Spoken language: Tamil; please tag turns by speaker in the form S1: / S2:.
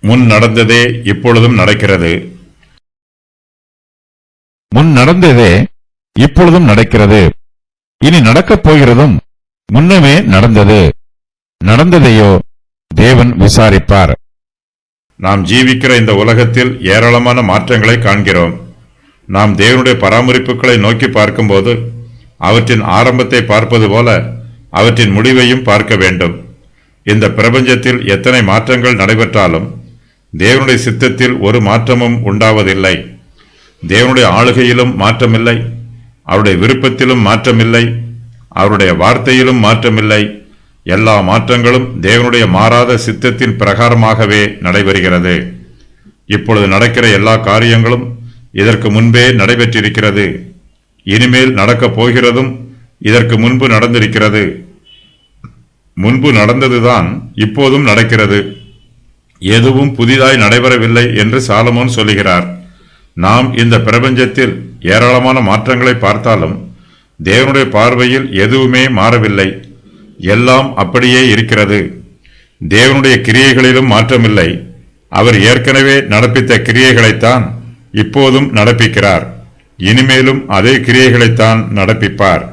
S1: முன் நடந்ததே இப்பொழுதும் நடக்கிறது.
S2: முன் நடந்ததே இப்பொழுதும் நடக்கிறது. இனி நடக்கப் போகிறதும் முன்னமே நடந்தது. நடந்ததையோ தேவன் விசாரிப்பார்.
S1: நாம் ஜீவிக்கிற இந்த உலகத்தில் ஏராளமான மாற்றங்களை காண்கிறோம். நாம் தேவனுடைய பராமரிப்புகளை நோக்கி பார்க்கும்போது அவற்றின் ஆரம்பத்தை பார்ப்பது போல அவற்றின் முடிவையும் பார்க்க வேண்டும். இந்த பிரபஞ்சத்தில் எத்தனை மாற்றங்கள் நடைபெற்றாலும் தேவனுடைய சித்தத்தில் ஒரு மாற்றமும் உண்டாவதில்லை. தேவனுடைய ஆளுகையிலும் மாற்றமில்லை, அவருடைய விருப்பத்திலும் மாற்றமில்லை, அவருடைய வார்த்தையிலும் மாற்றமில்லை. எல்லா மாற்றங்களும் தேவனுடைய மாறாத சித்தத்தின் பிரகாரமாகவே நடைபெறுகிறது. இப்பொழுது நடக்கிற எல்லா காரியங்களும் இதற்கு முன்பே நடைபெற்றிருக்கிறது. இனிமேல் நடக்கப் போகிறதும் இதற்கு முன்பு நடந்திருக்கிறது. முன்பு நடந்ததுதான் இப்போதும் நடக்கிறது. எதுவும் புதிதாய் நடைபெறவில்லை என்று சாலமோன் சொல்லுகிறார். நாம் இந்த பிரபஞ்சத்தில் ஏராளமான மாற்றங்களை பார்த்தாலும் தேவனுடைய பார்வையில் எதுவுமே மாறவில்லை. எல்லாம் அப்படியே இருக்கிறது. தேவனுடைய கிரியைகளிலும் மாற்றமில்லை. அவர் ஏற்கனவே நடப்பித்த கிரியைகளைத்தான் இப்போதும் நடப்பிக்கிறார். இனிமேலும் அதே கிரியைகளைத்தான் நடப்பிப்பார்.